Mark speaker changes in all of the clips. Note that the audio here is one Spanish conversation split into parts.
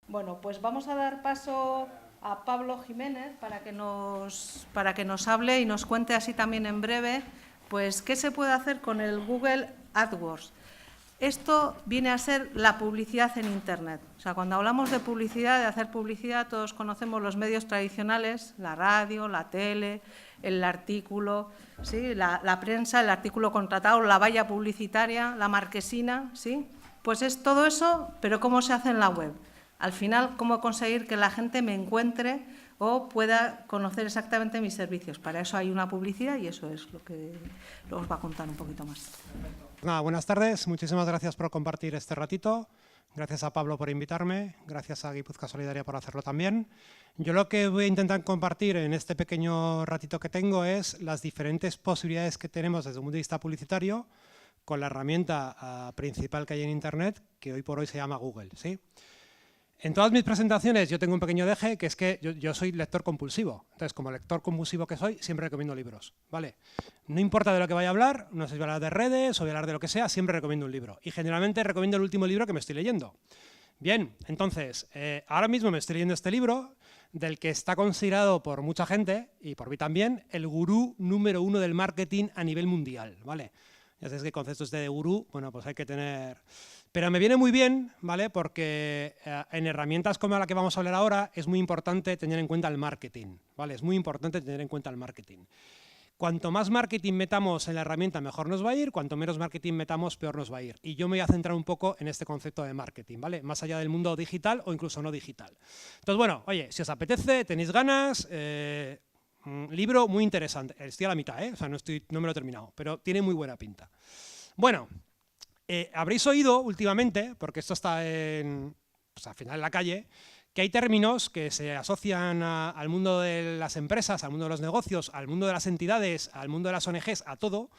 Speaker 1: Bueno, pues vamos a dar paso a Pablo Jiménez para que nos hable y nos cuente así también en breve, pues qué se puede hacer con el Google AdWords. Esto viene a ser la publicidad en Internet. O sea, cuando hablamos de publicidad, de hacer publicidad, todos conocemos los medios tradicionales, la radio, la tele, el artículo, ¿sí? la prensa, el artículo contratado, la valla publicitaria, la marquesina, ¿sí? Pues es todo eso, pero ¿cómo se hace en la web? Al final, ¿cómo conseguir que la gente me encuentre o pueda conocer exactamente mis servicios? Para eso hay una publicidad y eso es lo que os va a contar un poquito más.
Speaker 2: Nada, buenas tardes, muchísimas gracias por compartir este ratito, gracias a Pablo por invitarme, gracias a Guipúzcoa Solidaria por hacerlo también. Yo lo que voy a intentar compartir en este pequeño ratito que tengo es las diferentes posibilidades que tenemos desde un punto de vista publicitario con la herramienta principal que hay en Internet, que hoy por hoy se llama Google, ¿sí? En todas mis presentaciones yo tengo un pequeño deje, que es que yo soy lector compulsivo. Entonces, como lector compulsivo que soy, siempre recomiendo libros, ¿vale? No importa de lo que vaya a hablar, no sé si voy a hablar de redes o voy a hablar de lo que sea, siempre recomiendo un libro. Y generalmente recomiendo el último libro que me estoy leyendo. Bien, entonces, ahora mismo me estoy leyendo este libro, del que está considerado por mucha gente, y por mí también, el gurú número 1 del marketing a nivel mundial, ¿vale? Ya sabéis que el concepto este de gurú, bueno, pues hay que tener... Pero me viene muy bien, ¿vale? Porque en herramientas como la que vamos a hablar ahora es muy importante tener en cuenta el marketing, ¿vale? Es muy importante tener en cuenta el marketing. Cuanto más marketing metamos en la herramienta, mejor nos va a ir. Cuanto menos marketing metamos, peor nos va a ir. Y yo me voy a centrar un poco en este concepto de marketing, ¿vale? Más allá del mundo digital o incluso no digital. Entonces, bueno, oye, si os apetece, tenéis ganas... libro muy interesante. Estoy a la mitad, ¿eh? O sea, no me lo he terminado, pero tiene muy buena pinta. Bueno... habréis oído últimamente, porque esto está al final en la calle, que hay términos que se asocian al mundo de las empresas, al mundo de los negocios, al mundo de las entidades, al mundo de las ONGs, a todo,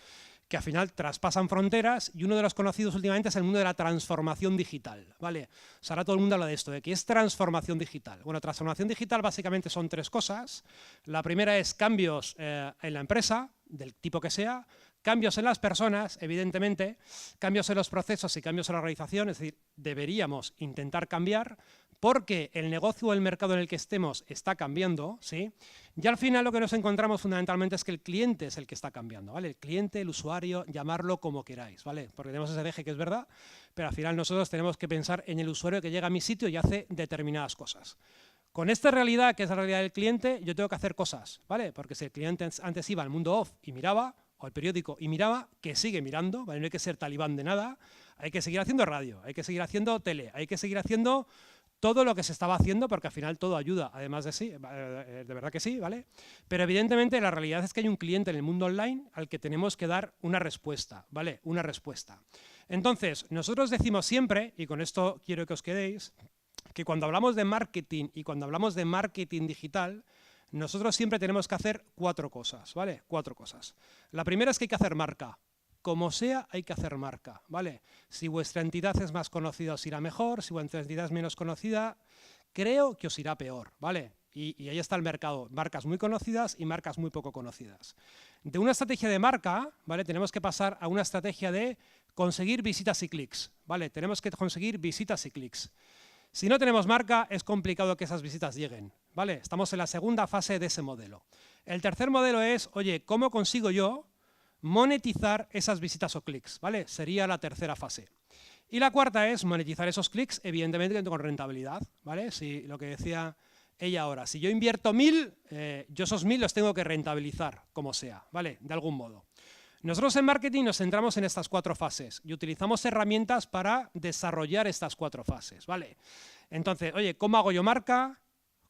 Speaker 2: que al final traspasan fronteras, y uno de los conocidos últimamente es el mundo de la transformación digital, ¿vale? O sea, ahora todo el mundo habla de esto, de qué es transformación digital. Bueno, transformación digital básicamente son tres cosas. La primera es cambios en la empresa, del tipo que sea, cambios en las personas, evidentemente, cambios en los procesos y cambios en la organización, es decir, deberíamos intentar cambiar porque el negocio o el mercado en el que estemos está cambiando, ¿sí? Y al final lo que nos encontramos fundamentalmente es que el cliente es el que está cambiando, ¿vale? El cliente, el usuario, llamarlo como queráis, ¿vale? Porque tenemos ese eje que es verdad, pero al final nosotros tenemos que pensar en el usuario que llega a mi sitio y hace determinadas cosas. Con esta realidad, que es la realidad del cliente, yo tengo que hacer cosas, ¿vale? Porque si el cliente antes iba al mundo off y miraba, o el periódico y miraba, que sigue mirando, ¿vale? No hay que ser talibán de nada, hay que seguir haciendo radio, hay que seguir haciendo tele, hay que seguir haciendo todo lo que se estaba haciendo, porque al final todo ayuda, además de sí, de verdad que sí, ¿vale? Pero evidentemente la realidad es que hay un cliente en el mundo online al que tenemos que dar una respuesta, ¿vale? Una respuesta. Entonces, nosotros decimos siempre, y con esto quiero que os quedéis, que cuando hablamos de marketing y cuando hablamos de marketing digital, nosotros siempre tenemos que hacer cuatro cosas, ¿vale? Cuatro cosas. La primera es que hay que hacer marca. Como sea, hay que hacer marca, ¿vale? Si vuestra entidad es más conocida, os irá mejor. Si vuestra entidad es menos conocida, creo que os irá peor, ¿vale? Y ahí está el mercado. Marcas muy conocidas y marcas muy poco conocidas. De una estrategia de marca, ¿vale? Tenemos que pasar a una estrategia de conseguir visitas y clics, ¿vale? Tenemos que conseguir visitas y clics. Si no tenemos marca, es complicado que esas visitas lleguen, ¿vale? Estamos en la segunda fase de ese modelo. El tercer modelo es, oye, ¿cómo consigo yo monetizar esas visitas o clics, ¿vale? Sería la tercera fase. Y la cuarta es monetizar esos clics, evidentemente con rentabilidad, ¿vale? Si lo que decía ella ahora, si yo invierto 1000, yo esos 1000 los tengo que rentabilizar, como sea, ¿vale? De algún modo. Nosotros en marketing nos centramos en estas cuatro fases y utilizamos herramientas para desarrollar estas cuatro fases, ¿vale? Entonces, oye, ¿cómo hago yo marca?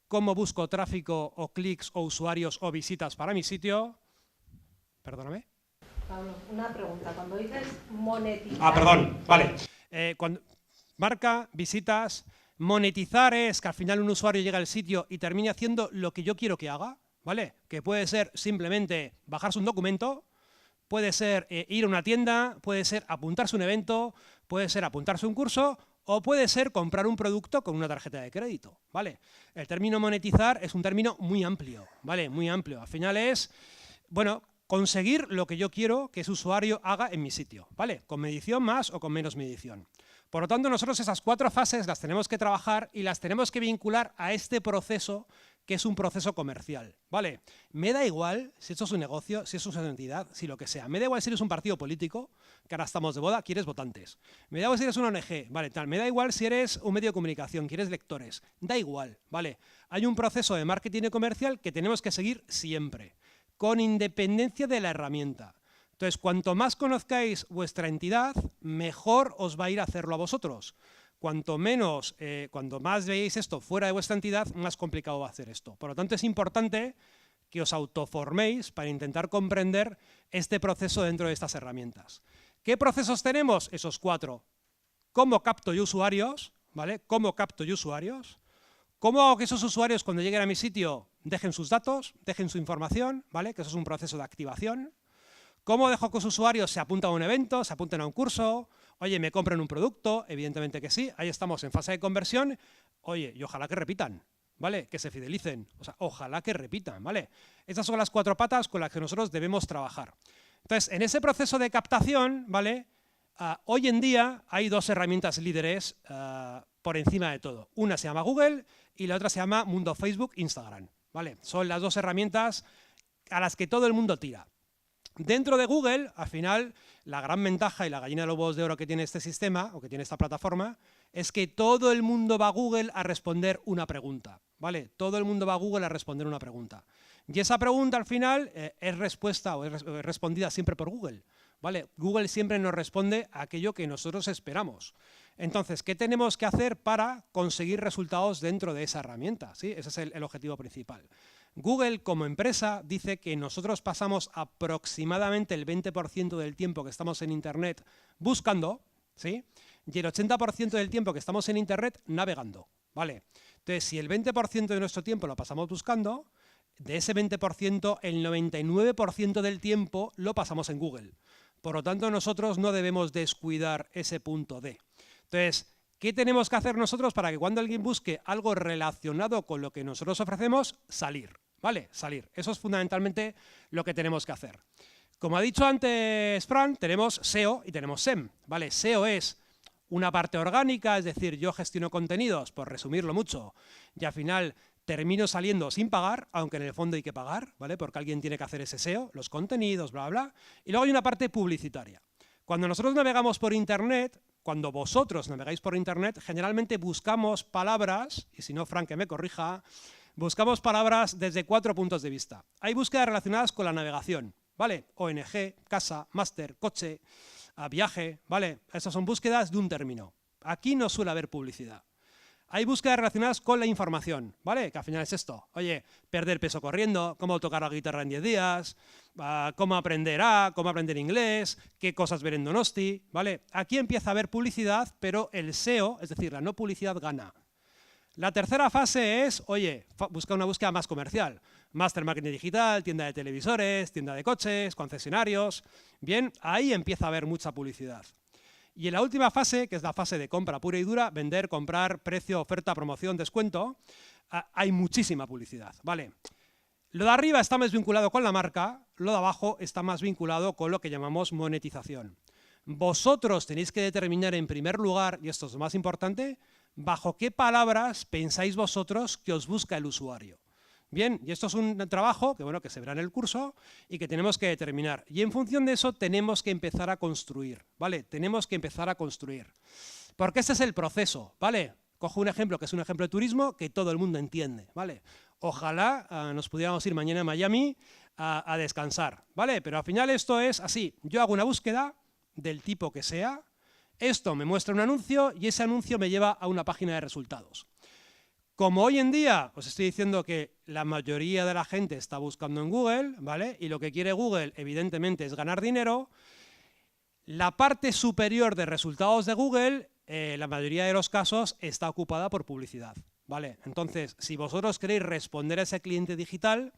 Speaker 2: ¿Cómo busco tráfico o clics o usuarios o visitas para mi sitio? Perdóname.
Speaker 1: Pablo, una pregunta. Cuando dices monetizar...
Speaker 2: Ah, perdón, vale. Marca, visitas, monetizar es que al final un usuario llega al sitio y termine haciendo lo que yo quiero que haga, ¿vale? Que puede ser simplemente bajarse un documento, puede ser ir a una tienda, puede ser apuntarse a un evento, puede ser apuntarse a un curso o puede ser comprar un producto con una tarjeta de crédito, ¿vale? El término monetizar es un término muy amplio, ¿vale? Muy amplio. Al final es, bueno, conseguir lo que yo quiero que ese usuario haga en mi sitio, ¿vale? Con medición más o con menos medición. Por lo tanto, nosotros esas 4 fases las tenemos que trabajar y las tenemos que vincular a este proceso que es un proceso comercial, ¿vale? Me da igual si esto es un negocio, si esto es una entidad, si lo que sea. Me da igual si eres un partido político, que ahora estamos de boda, quieres votantes. Me da igual si eres una ONG, ¿vale? Tal. Me da igual si eres un medio de comunicación, quieres lectores. Da igual, ¿vale? Hay un proceso de marketing y comercial que tenemos que seguir siempre, con independencia de la herramienta. Entonces, cuanto más conozcáis vuestra entidad, mejor os va a ir a hacerlo a vosotros. Cuanto más veáis esto fuera de vuestra entidad, más complicado va a hacer esto. Por lo tanto, es importante que os autoforméis para intentar comprender este proceso dentro de estas herramientas. ¿Qué procesos tenemos? Esos 4. ¿Cómo capto yo usuarios? ¿Vale? ¿Cómo capto yo usuarios? ¿Cómo hago que esos usuarios, cuando lleguen a mi sitio, dejen sus datos, dejen su información? ¿Vale? Que eso es un proceso de activación. ¿Cómo dejo que los usuarios se apunten a un evento, se apunten a un curso? Oye, ¿me compren un producto? Evidentemente que sí. Ahí estamos en fase de conversión. Oye, y ojalá que repitan, ¿vale? Que se fidelicen. O sea, ojalá que repitan, ¿vale? Estas son las 4 patas con las que nosotros debemos trabajar. Entonces, en ese proceso de captación, ¿vale? Hoy en día hay 2 herramientas líderes por encima de todo. Una se llama Google y la otra se llama Mundo Facebook, Instagram, ¿vale? Son las 2 herramientas a las que todo el mundo tira. Dentro de Google, al final, la gran ventaja y la gallina de los huevos de oro que tiene este sistema, o que tiene esta plataforma, es que todo el mundo va a Google a responder una pregunta, ¿vale? Todo el mundo va a Google a responder una pregunta. Y esa pregunta, al final, es respuesta o es respondida siempre por Google, ¿vale? Google siempre nos responde a aquello que nosotros esperamos. Entonces, ¿qué tenemos que hacer para conseguir resultados dentro de esa herramienta? ¿Sí? Ese es el objetivo principal. Google, como empresa, dice que nosotros pasamos aproximadamente el 20% del tiempo que estamos en Internet buscando, ¿sí? Y el 80% del tiempo que estamos en Internet navegando, ¿vale? Entonces, si el 20% de nuestro tiempo lo pasamos buscando, de ese 20%, el 99% del tiempo lo pasamos en Google. Por lo tanto, nosotros no debemos descuidar ese punto D. Entonces, ¿qué tenemos que hacer nosotros para que cuando alguien busque algo relacionado con lo que nosotros ofrecemos, salir? ¿Vale? Salir. Eso es fundamentalmente lo que tenemos que hacer. Como ha dicho antes Fran, tenemos SEO y tenemos SEM. ¿Vale? SEO es una parte orgánica, es decir, yo gestiono contenidos, por resumirlo mucho, y al final termino saliendo sin pagar, aunque en el fondo hay que pagar, ¿vale? Porque alguien tiene que hacer ese SEO, los contenidos, bla, bla. Y luego hay una parte publicitaria. Cuando nosotros navegamos por Internet, cuando vosotros navegáis por Internet, generalmente buscamos palabras, y si no, Fran que me corrija, buscamos palabras desde 4 puntos de vista. Hay búsquedas relacionadas con la navegación, ¿vale? ONG, casa, máster, coche, viaje, ¿vale? Esas son búsquedas de un término. Aquí no suele haber publicidad. Hay búsquedas relacionadas con la información, ¿vale? Que al final es esto. Oye, perder peso corriendo, cómo tocar la guitarra en 10 días, cómo aprender cómo aprender inglés, qué cosas ver en Donosti, ¿vale? Aquí empieza a haber publicidad, pero el SEO, es decir, la no publicidad, gana. La tercera fase es, oye, busca una búsqueda más comercial. Máster Marketing Digital, tienda de televisores, tienda de coches, concesionarios. Bien, ahí empieza a haber mucha publicidad. Y en la última fase, que es la fase de compra pura y dura, vender, comprar, precio, oferta, promoción, descuento, hay muchísima publicidad, ¿vale? Lo de arriba está más vinculado con la marca, lo de abajo está más vinculado con lo que llamamos monetización. Vosotros tenéis que determinar en primer lugar, y esto es lo más importante, bajo qué palabras pensáis vosotros que os busca el usuario. Bien, y esto es un trabajo que, bueno, que se verá en el curso y que tenemos que determinar. Y en función de eso tenemos que empezar a construir, ¿vale? Tenemos que empezar a construir. Porque ese es el proceso, ¿vale? Cojo un ejemplo que es un ejemplo de turismo que todo el mundo entiende, ¿vale? Ojalá nos pudiéramos ir mañana a Miami a descansar, ¿vale? Pero al final esto es así. Yo hago una búsqueda del tipo que sea, esto me muestra un anuncio y ese anuncio me lleva a una página de resultados. Como hoy en día os estoy diciendo que la mayoría de la gente está buscando en Google, ¿vale? Y lo que quiere Google, evidentemente, es ganar dinero, la parte superior de resultados de Google, la mayoría de los casos, está ocupada por publicidad, ¿vale? Entonces, si vosotros queréis responder a ese cliente digital,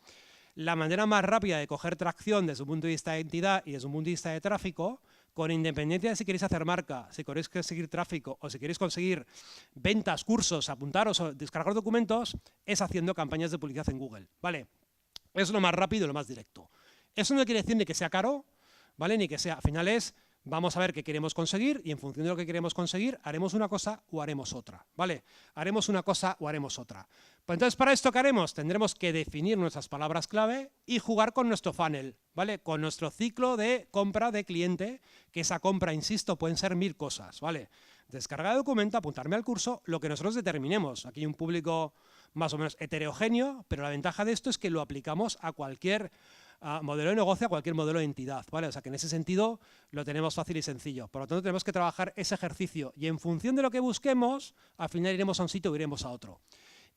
Speaker 2: la manera más rápida de coger tracción desde un punto de vista de entidad y desde un punto de vista de tráfico, con independencia de si queréis hacer marca, si queréis conseguir tráfico o si queréis conseguir ventas, cursos, apuntaros o descargar documentos, es haciendo campañas de publicidad en Google, ¿vale? Es lo más rápido y lo más directo. Eso no quiere decir ni que sea caro, ¿vale? Ni que sea, al final es Vamos a ver qué queremos conseguir y en función de lo que queremos conseguir haremos una cosa o haremos otra, ¿vale? Haremos una cosa o haremos otra. Pues entonces, ¿para esto qué haremos? Tendremos que definir nuestras palabras clave y jugar con nuestro funnel, ¿vale? Con nuestro ciclo de compra de cliente, que esa compra, insisto, pueden ser 1000 cosas, ¿vale? Descargar el documento, apuntarme al curso, lo que nosotros determinemos. Aquí hay un público más o menos heterogéneo, pero la ventaja de esto es que lo aplicamos a cualquier modelo de negocio, a cualquier modelo de entidad, ¿vale? O sea que en ese sentido lo tenemos fácil y sencillo. Por lo tanto, tenemos que trabajar ese ejercicio y en función de lo que busquemos, al final iremos a un sitio o iremos a otro.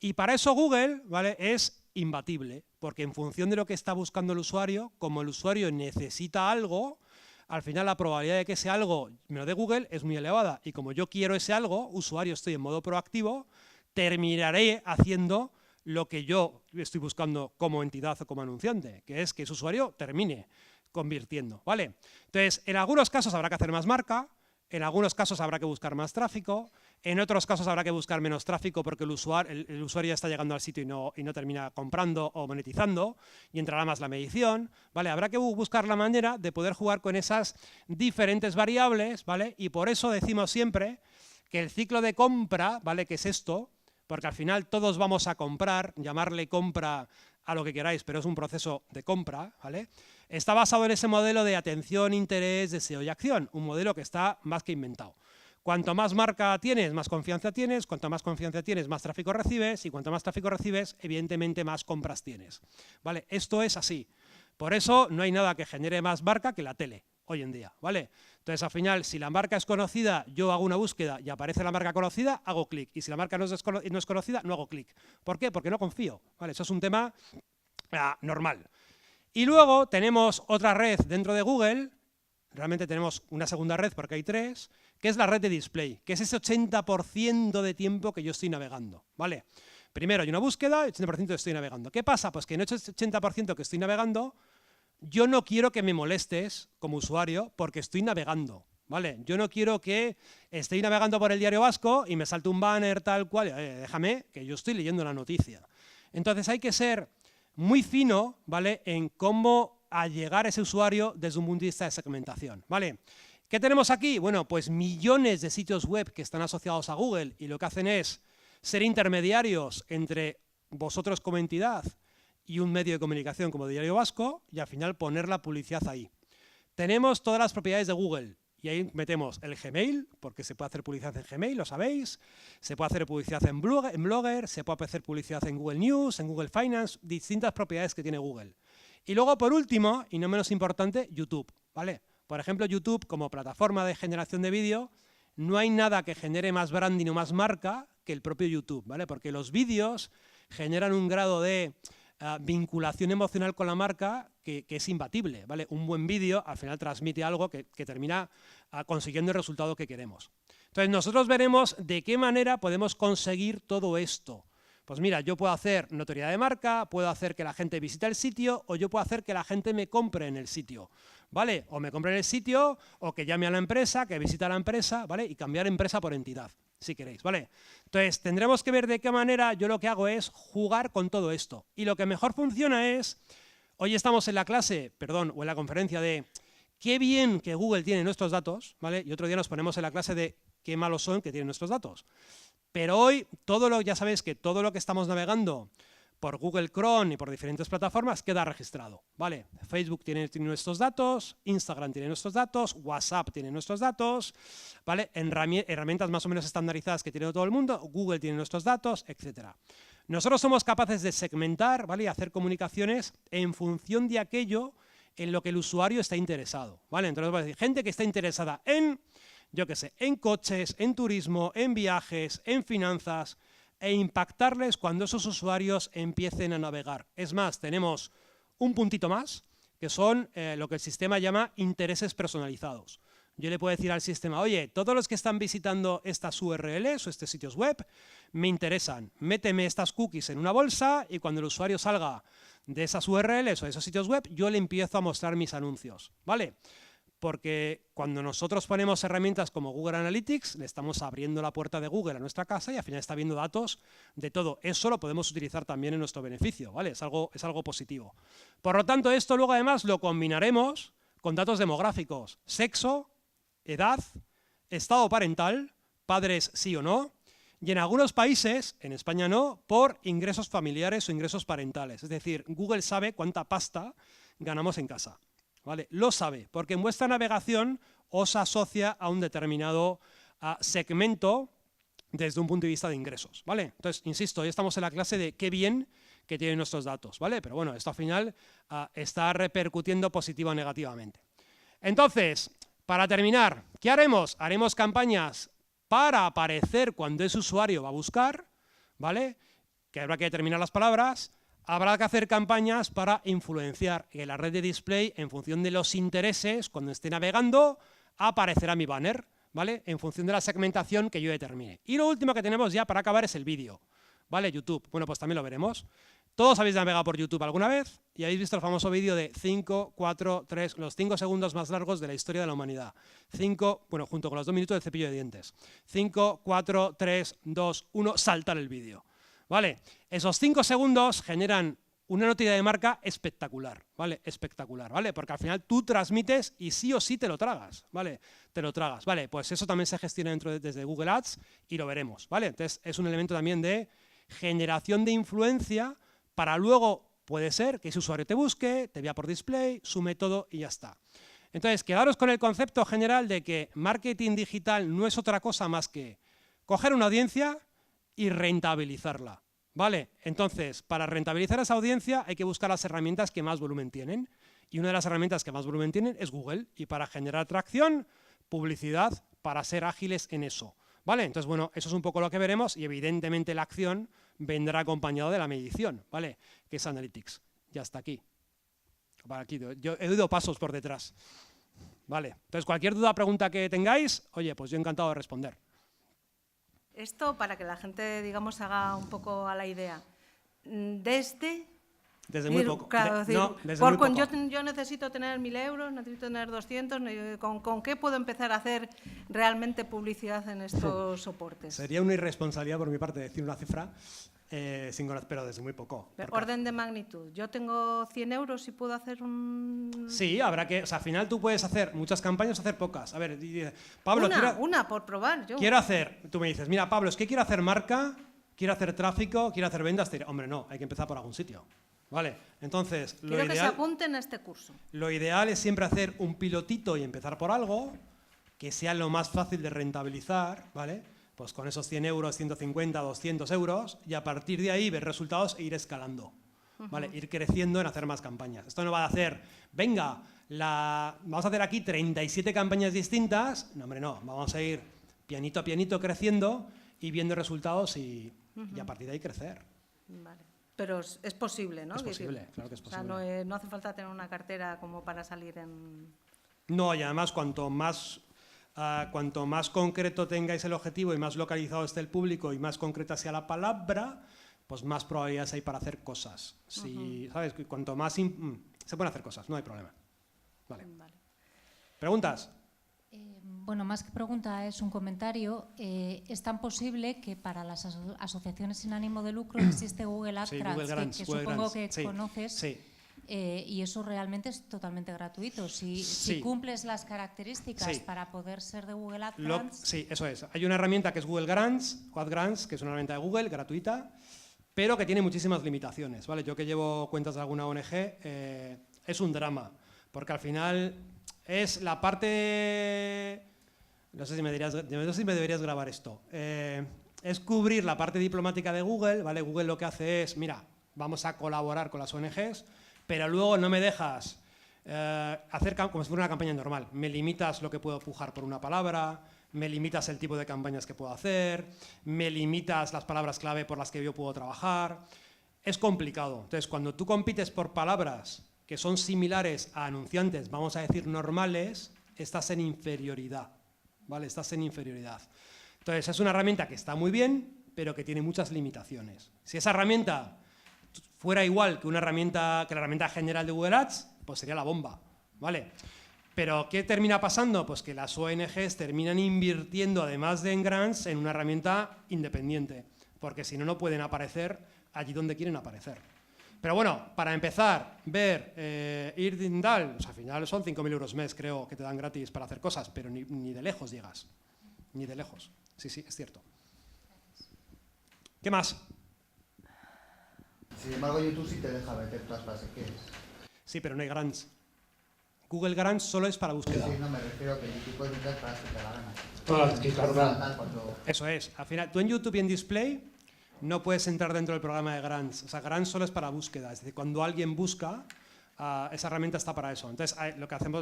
Speaker 2: Y para eso Google, ¿vale?, es imbatible, porque en función de lo que está buscando el usuario, como el usuario necesita algo, al final la probabilidad de que ese algo me lo dé Google es muy elevada. Y como yo quiero ese algo, usuario, estoy en modo proactivo, terminaré haciendo lo que yo estoy buscando como entidad o como anunciante, que es que ese usuario termine convirtiendo, ¿vale? Entonces, en algunos casos habrá que hacer más marca, en algunos casos habrá que buscar más tráfico, en otros casos habrá que buscar menos tráfico porque el usuario ya está llegando al sitio y no termina comprando o monetizando y entrará más la medición, ¿vale? Habrá que buscar la manera de poder jugar con esas diferentes variables, ¿vale? Y por eso decimos siempre que el ciclo de compra, ¿vale?, que es esto, porque al final todos vamos a comprar, llamarle compra a lo que queráis, pero es un proceso de compra, ¿vale? Está basado en ese modelo de atención, interés, deseo y acción, un modelo que está más que inventado. Cuanto más marca tienes, más confianza tienes, cuanto más confianza tienes, más tráfico recibes, y cuanto más tráfico recibes, evidentemente más compras tienes, ¿vale? Esto es así. Por eso no hay nada que genere más marca que la tele hoy en día, ¿vale? Entonces, al final, si la marca es conocida, yo hago una búsqueda y aparece la marca conocida, hago clic. Y si la marca no es conocida, no hago clic. ¿Por qué? Porque no confío, ¿vale? Eso es un tema normal. Y luego tenemos otra red dentro de Google, realmente tenemos una segunda red porque hay 3, que es la red de display, que es ese 80% de tiempo que yo estoy navegando, ¿vale? Primero hay una búsqueda y 80% estoy navegando. ¿Qué pasa? Pues que en ese 80% que estoy navegando, yo no quiero que me molestes como usuario porque estoy navegando, ¿vale? Yo no quiero que esté navegando por el Diario Vasco y me salte un banner tal cual, déjame que yo estoy leyendo la noticia. Entonces hay que ser muy fino, ¿vale?, en cómo llegar a ese usuario desde un punto de vista de segmentación, ¿vale? ¿Qué tenemos aquí? Bueno, pues millones de sitios web que están asociados a Google y lo que hacen es ser intermediarios entre vosotros como entidad y un medio de comunicación como Diario Vasco y al final poner la publicidad ahí. Tenemos todas las propiedades de Google y ahí metemos el Gmail, porque se puede hacer publicidad en Gmail, lo sabéis, se puede hacer publicidad en Blogger, se puede hacer publicidad en Google News, en Google Finance, distintas propiedades que tiene Google. Y luego, por último, y no menos importante, YouTube, ¿vale? Por ejemplo, YouTube como plataforma de generación de vídeo, no hay nada que genere más branding o más marca que el propio YouTube, ¿vale? Porque los vídeos generan un grado de vinculación emocional con la marca que es imbatible, ¿vale? Un buen vídeo al final transmite algo que termina consiguiendo el resultado que queremos. Entonces nosotros veremos de qué manera podemos conseguir todo esto. Pues mira, yo puedo hacer notoriedad de marca, puedo hacer que la gente visite el sitio o yo puedo hacer que la gente me compre en el sitio, ¿vale? O me compre en el sitio o que llame a la empresa, que visite a la empresa, ¿vale? Y cambiar empresa por entidad, si queréis, ¿vale? Entonces tendremos que ver de qué manera yo lo que hago es jugar con todo esto. Y lo que mejor funciona es, hoy estamos en la clase, perdón, o en la conferencia de qué bien que Google tiene nuestros datos, ¿vale? Y otro día nos ponemos en la clase de qué malos son que tienen nuestros datos. Pero hoy, ya sabéis que todo lo que estamos navegando por Google Chrome y por diferentes plataformas queda registrado, ¿vale? Facebook tiene nuestros datos, Instagram tiene nuestros datos, WhatsApp tiene nuestros datos, ¿vale? Herramientas más o menos estandarizadas que tiene todo el mundo, Google tiene nuestros datos, etc. Nosotros somos capaces de segmentar, ¿vale?, y hacer comunicaciones en función de aquello en lo que el usuario está interesado, ¿vale? Entonces, va a decir, gente que está interesada en, yo qué sé, en coches, en turismo, en viajes, en finanzas, e impactarles cuando esos usuarios empiecen a navegar. Es más, tenemos un puntito más, que son lo que el sistema llama intereses personalizados. Yo le puedo decir al sistema, oye, todos los que están visitando estas URLs o estos sitios web me interesan. Méteme estas cookies en una bolsa y cuando el usuario salga de esas URLs o de esos sitios web, yo le empiezo a mostrar mis anuncios, ¿vale? Porque cuando nosotros ponemos herramientas como Google Analytics, le estamos abriendo la puerta de Google a nuestra casa y al final está viendo datos de todo. Eso lo podemos utilizar también en nuestro beneficio, ¿vale? Es algo positivo. Por lo tanto, esto luego además lo combinaremos con datos demográficos, sexo, edad, estado parental, padres sí o no, y en algunos países, en España no, por ingresos familiares o ingresos parentales. Es decir, Google sabe cuánta pasta ganamos en casa, ¿vale? Lo sabe, porque en vuestra navegación os asocia a un determinado segmento desde un punto de vista de ingresos, ¿vale? Entonces, insisto, ya estamos en la clase de qué bien que tienen nuestros datos, ¿vale? Pero bueno, esto al final está repercutiendo positiva o negativamente. Entonces, para terminar, ¿qué haremos? Haremos campañas para aparecer cuando ese usuario va a buscar, ¿vale? Que habrá que determinar las palabras. Habrá que hacer campañas para influenciar en la red de display en función de los intereses. Cuando esté navegando, aparecerá mi banner, ¿vale? En función de la segmentación que yo determine. Y lo último que tenemos ya para acabar es el vídeo, ¿vale? YouTube. Bueno, pues también lo veremos. Todos habéis navegado por YouTube alguna vez y habéis visto el famoso vídeo de 5, 4, 3, los 5 segundos más largos de la historia de la humanidad. 5, bueno, junto con los 2 minutos del cepillo de dientes. 5, 4, 3, 2, 1, saltar el vídeo. ¿Vale? Esos 5 segundos generan una noticia de marca espectacular, ¿vale? Espectacular, ¿vale? Porque al final tú transmites y sí o sí te lo tragas, ¿vale? Te lo tragas, ¿vale? Pues eso también se gestiona desde Google Ads y lo veremos, ¿vale? Entonces es un elemento también de generación de influencia para luego, puede ser que ese usuario te busque, te vea por display, sume todo y ya está. Entonces, quedaros con el concepto general de que marketing digital no es otra cosa más que coger una audiencia y rentabilizarla, ¿vale? Entonces, para rentabilizar esa audiencia hay que buscar las herramientas que más volumen tienen. Y una de las herramientas que más volumen tienen es Google. Y para generar atracción, publicidad, para ser ágiles en eso, ¿vale? Entonces, bueno, eso es un poco lo que veremos y evidentemente la acción vendrá acompañado de la medición, ¿vale? Que es Analytics. Ya está aquí. Para aquí, yo he dado pasos por detrás, ¿vale? Entonces, cualquier duda o pregunta que tengáis, oye, pues yo encantado de responder.
Speaker 1: Esto para que la gente, digamos, haga un poco a la idea. Desde
Speaker 2: muy poco.
Speaker 1: Claro,
Speaker 2: Desde muy poco.
Speaker 1: Yo necesito tener 1.000 euros, necesito tener 200. ¿Con qué puedo empezar a hacer realmente publicidad en estos soportes?
Speaker 2: Sería una irresponsabilidad por mi parte decir una cifra, sin conocer, pero desde muy poco.
Speaker 1: Orden de magnitud. Yo tengo 100 euros y puedo hacer un...
Speaker 2: Sí, habrá que... O sea, al final tú puedes hacer muchas campañas o hacer pocas. A ver, Pablo...
Speaker 1: Una por probar.
Speaker 2: Quiero hacer... Tú me dices, mira, Pablo, es que quiero hacer marca, quiero hacer tráfico, quiero hacer ventas. Te diré, hombre, no, hay que empezar por algún sitio. Vale, entonces...
Speaker 1: Quiero que se apunten a este curso.
Speaker 2: Lo ideal es siempre hacer un pilotito y empezar por algo que sea lo más fácil de rentabilizar, ¿vale? Pues con esos 100 euros, 150, 200 euros, y a partir de ahí ver resultados e ir escalando, ¿vale? Ir creciendo en hacer más campañas. Esto no va a hacer, venga, vamos a hacer aquí 37 campañas distintas. No, hombre, no, vamos a ir pianito a pianito creciendo y viendo resultados y a partir de ahí crecer.
Speaker 1: Vale. Pero es posible, ¿no?
Speaker 2: Es posible, claro que es posible.
Speaker 1: O sea, no hace falta tener una cartera como para salir en...
Speaker 2: No, y además cuanto más concreto tengáis el objetivo y más localizado esté el público y más concreta sea la palabra, pues más probabilidades hay para hacer cosas. Si, ¿sabes? Cuanto más se pueden hacer cosas, no hay problema. Vale. ¿Preguntas?
Speaker 3: Bueno, más que pregunta es un comentario. Es tan posible que para las asociaciones sin ánimo de lucro existe Google Ads, que supongo que conoces.
Speaker 2: Sí.
Speaker 3: Y eso realmente es totalmente gratuito. Si cumples las características para poder ser de Google Ads.
Speaker 2: Sí, eso es. Hay una herramienta que es Google Grants, que es una herramienta de Google gratuita, pero que tiene muchísimas limitaciones, ¿vale? Yo que llevo cuentas de alguna ONG, es un drama, porque al final es la parte... No sé si me deberías grabar esto. Es cubrir la parte diplomática de Google, ¿vale? Google lo que hace es, mira, vamos a colaborar con las ONGs, pero luego no me dejas hacer como si fuera una campaña normal. Me limitas lo que puedo pujar por una palabra, me limitas el tipo de campañas que puedo hacer, me limitas las palabras clave por las que yo puedo trabajar. Es complicado. Entonces, cuando tú compites por palabras que son similares a anunciantes, vamos a decir normales, estás en inferioridad, ¿vale? Estás en inferioridad. Entonces, es una herramienta que está muy bien, pero que tiene muchas limitaciones. Si esa herramienta fuera igual que la herramienta general de Google Ads, pues sería la bomba, ¿vale? Pero ¿qué termina pasando? Pues que las ONGs terminan invirtiendo, además de en grants, en una herramienta independiente, porque si no, no pueden aparecer allí donde quieren aparecer. Pero bueno, para empezar, ver Irdindal, al final son 5.000 euros mes, creo, que te dan gratis para hacer cosas, pero ni de lejos llegas. Ni de lejos. Sí, es cierto. ¿Qué más?
Speaker 4: Sin embargo, YouTube sí te deja meter todas las que quieres.
Speaker 2: Sí, pero no hay grants. Google Grants solo es para búsqueda.
Speaker 4: Sí, no, me refiero a que YouTube puedes meter para las que te la gana.
Speaker 2: Claro. Eso es. Al final, tú en YouTube y en Display no puedes entrar dentro del programa de grants. O sea, grants solo es para búsqueda. Es decir, cuando alguien busca, esa herramienta está para eso. Entonces, lo que hacen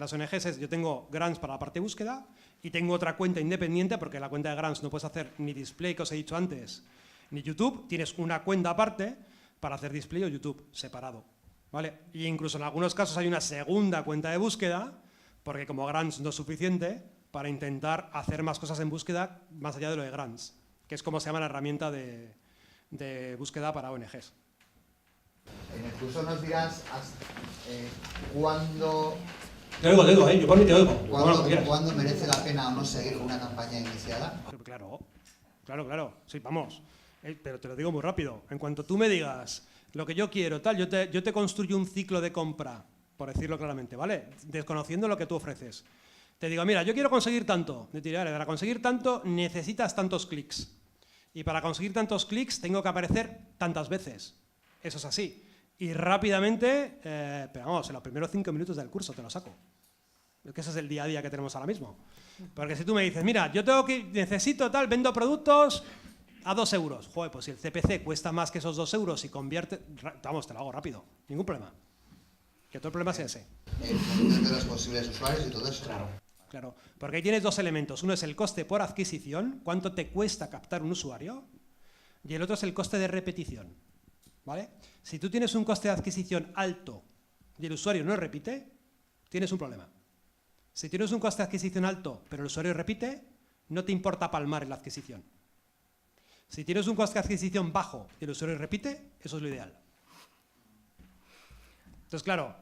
Speaker 2: las ONGs es, yo tengo grants para la parte de búsqueda y tengo otra cuenta independiente, porque en la cuenta de grants no puedes hacer ni Display, que os he dicho antes, ni YouTube. Tienes una cuenta aparte para hacer Display o YouTube, separado. ¿Vale? Y incluso en algunos casos hay una segunda cuenta de búsqueda, porque como grants no es suficiente, para intentar hacer más cosas en búsqueda más allá de lo de grants, que es como se llama la herramienta de búsqueda para ONGs.
Speaker 4: En el curso nos dirás cuándo...
Speaker 2: Te oigo, yo por mí te oigo.
Speaker 4: ¿Cuándo merece la pena o no seguir una campaña iniciada?
Speaker 2: Claro, sí, vamos. Pero te lo digo muy rápido. En cuanto tú me digas lo que yo quiero, tal, yo te construyo un ciclo de compra, por decirlo claramente, ¿vale? Desconociendo lo que tú ofreces. Te digo, mira, yo quiero conseguir tanto. Te diré, vale, para conseguir tanto necesitas tantos clics. Y para conseguir tantos clics tengo que aparecer tantas veces. Eso es así. Y rápidamente, pero vamos, en los primeros 5 minutos del curso te lo saco. Es que ese es el día a día que tenemos ahora mismo. Porque si tú me dices, mira, yo necesito tal, vendo productos a 2 euros. Joder, pues si el CPC cuesta más que esos 2 euros y convierte, vamos, te lo hago rápido, ningún problema. Que todo el problema sea ese.
Speaker 4: El volumen de los posibles usuarios y todo eso.
Speaker 2: Claro, porque ahí tienes dos elementos. Uno es el coste por adquisición, cuánto te cuesta captar un usuario, y el otro es el coste de repetición. ¿Vale? Si tú tienes un coste de adquisición alto y el usuario no repite, tienes un problema. Si tienes un coste de adquisición alto pero el usuario repite, no te importa palmar en la adquisición. Si tienes un coste de adquisición bajo y el usuario repite, eso es lo ideal. Entonces, claro,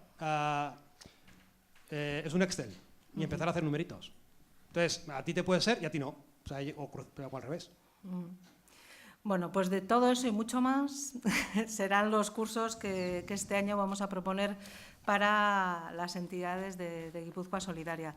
Speaker 2: es un Excel y empezar a hacer numeritos. Entonces, a ti te puede ser y a ti no. O sea, pero al revés.
Speaker 1: Bueno, pues de todo eso y mucho más serán los cursos que este año vamos a proponer para las entidades de Guipúzcoa Solidaria.